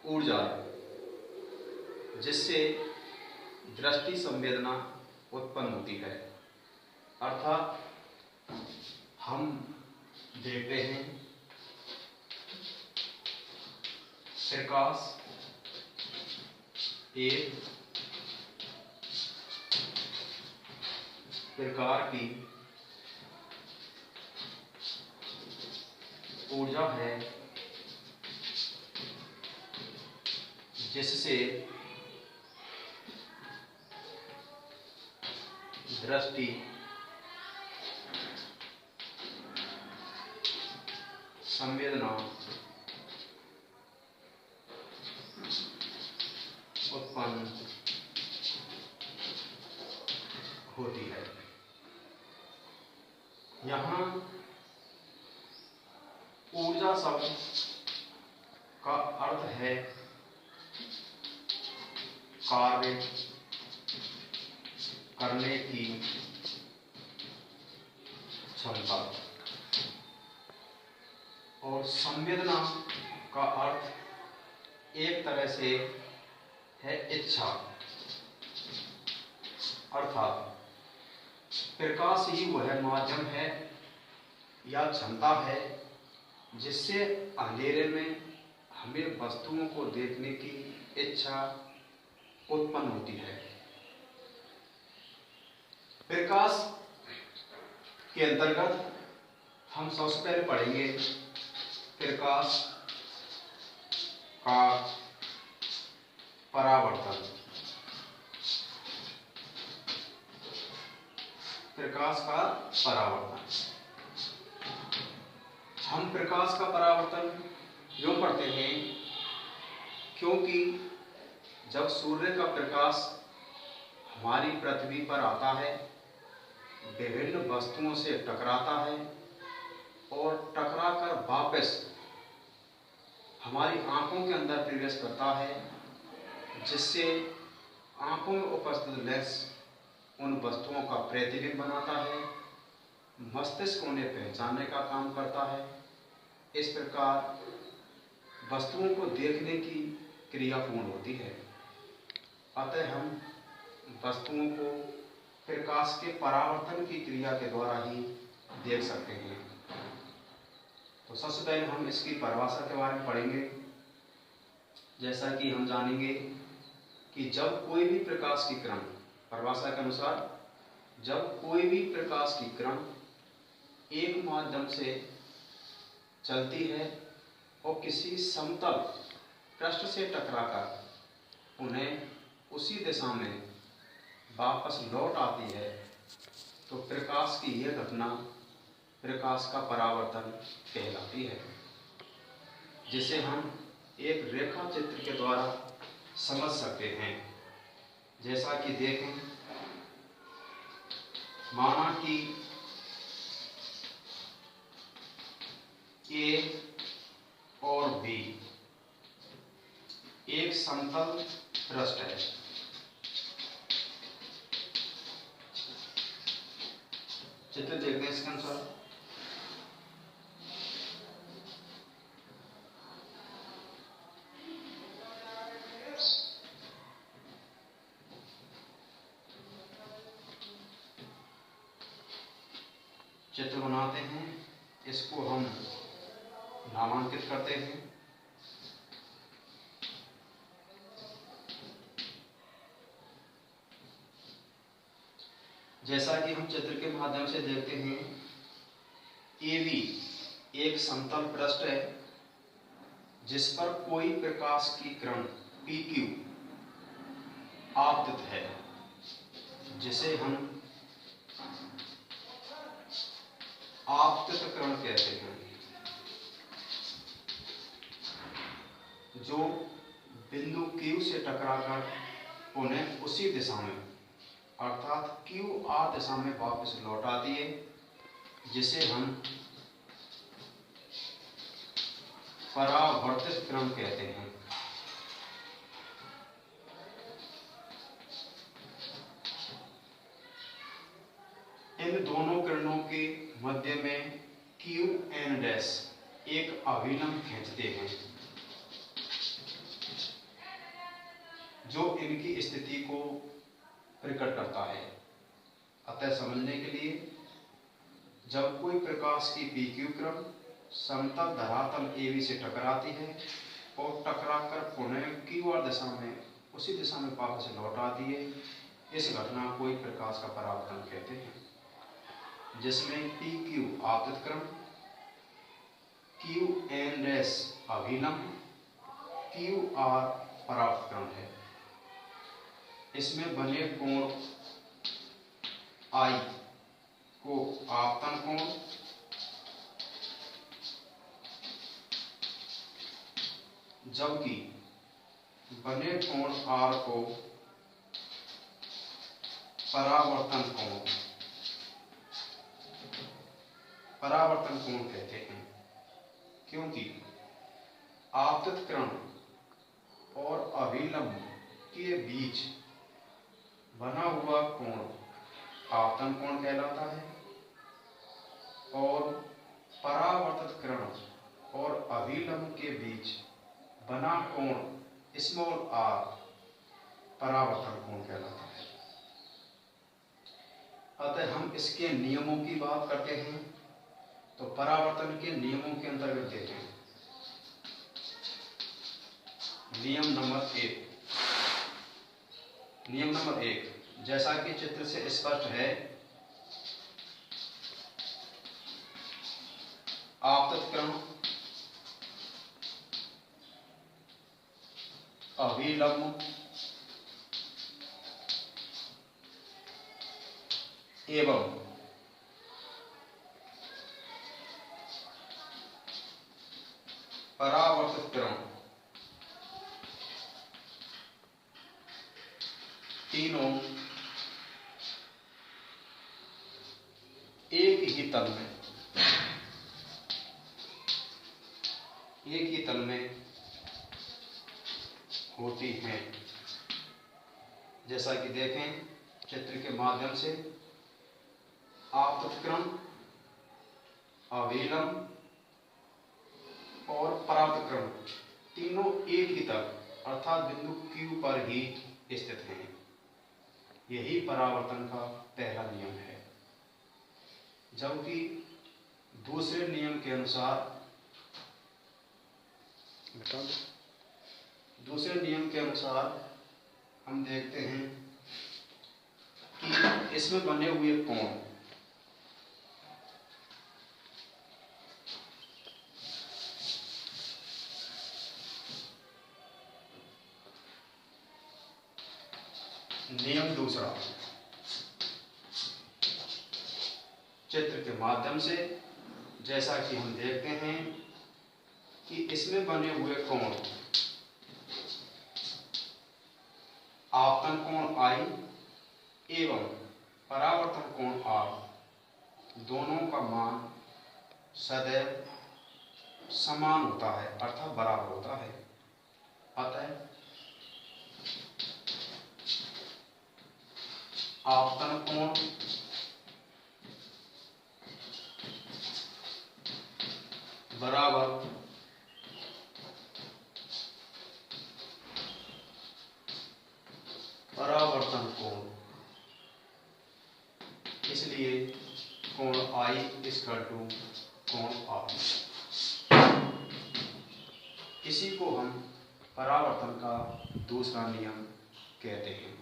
ऊर्जा जिससे दृष्टि संवेदना उत्पन्न होती है। अर्थात हम देखते हैं प्रकाश एक प्रकार की ऊर्जा है जिससे दृष्टि संवेदना उत्पन्न होती है। यहाँ ऊर्जा शब्द का अर्थ है कार्य करने की क्षमता, और संवेदना का अर्थ एक तरह से है इच्छा। अर्थात प्रकाश ही वह माध्यम है या क्षमता है जिससे अंधेरे में हमें वस्तुओं को देखने की इच्छा उत्पन्न होती है। प्रकाश के अंतर्गत हम सबसे पहले पढ़ेंगे प्रकाश का परावर्तन। प्रकाश का परावर्तन, हम प्रकाश का परावर्तन क्यों पढ़ते हैं? क्योंकि जब सूर्य का प्रकाश हमारी पृथ्वी पर आता है, विभिन्न वस्तुओं से टकराता है और टकराकर वापस हमारी आंखों के अंदर प्रवेश करता है, जिससे आंखों में उपस्थित लेंस उन वस्तुओं का प्रतिबिंब बनाता है, मस्तिष्क उन्हें पहचानने का काम करता है। इस प्रकार वस्तुओं को देखने की क्रिया पूर्ण होती है। अतः हम वस्तुओं को प्रकाश के परावर्तन की क्रिया के द्वारा ही देख सकते हैं। तो सबसे पहले हम इसकी परिभाषा के बारे में पढ़ेंगे। जैसा कि हम जानेंगे कि जब कोई भी प्रकाश की किरण, परिभाषा के अनुसार जब कोई भी प्रकाश की किरण एक माध्यम से चलती है और किसी समतल पृष्ठ से टकराकर उन्हें उसी दिशा में वापस लौट आती है, तो प्रकाश की यह घटना प्रकाश का परावर्तन कहलाती है, जिसे हम एक रेखा चित्र के द्वारा समझ सकते हैं। जैसा कि देखें, माना कि ए और बी एक समतल पृष्ठ है। चित्र देखते हैं इसके अनुसार। चित्र बनाते हैं, इसको हम नामांकित करते हैं। जैसा कि हम चित्र के माध्यम से देखते हैं, AB एक समतल पृष्ठ है जिस पर कोई प्रकाश की किरण PQ आपतित है, जिसे हम आपतित किरण कहते हैं, जो बिंदु Q से टकराकर उन्हें उसी दिशा में अर्थात QR दिशा में वापस लौट आती है, जिसे हम परावर्तित किरण कहते हैं। इन दोनों किरणों के मध्य में QN' एक अभिलंब खींचते हैं। इनकी स्थिति को प्रकट करता है। अतः समझने के लिए, जब कोई प्रकाश की PQ किरण समतल धरातल AB से टकराती है और टकराकर पुनः QR दिशा में उसी दिशा में वापस लौट आती है, इस घटना को कोई प्रकाश का परावर्तन कहते हैं, जिसमें PQ आपतित किरण, QN' अभिलंब, QR परावर्तित किरण है। इसमें बने कोण I को आपतन कोण, जबकि बने कोण R को परावर्तन कोण कहते हैं, क्योंकि आपतित किरण और अभिलंब के बीच बना हुआ कोण आपतन कोण कहलाता है और परावर्तित किरण और अभिलंब के बीच बना कोण r परावर्तन कोण कहलाता है। अतः हम इसके नियमों की बात करते हैं तो परावर्तन के नियमों के अंतर्गत देते हैं। नियम नंबर 1, जैसा कि चित्र से स्पष्ट है, आपतित किरण अभिलंब एवं परावर्तित किरण तीनों एक ही तल में होती हैं। जैसा कि देखें चित्र के माध्यम से, आपतित किरण, अभिलंब और परावर्तित किरण तीनों एक ही तल अर्थात बिंदु Q पर ही स्थित हैं। यही परावर्तन का पहला नियम है। जबकि दूसरे नियम के अनुसार हम देखते हैं कि इसमें बने हुए कोण नियम दूसरा, चित्र के माध्यम से जैसा कि हम देखते हैं कि इसमें बने हुए कोण आपतन कोण I एवं परावर्तन कोण R दोनों का मान सदैव समान होता है अर्थात बराबर होता है। अतः आपतन कोण बराबर परावर्तन कोण, इसलिए कोण I = कोण R। इसी को हम परावर्तन का दूसरा नियम कहते हैं।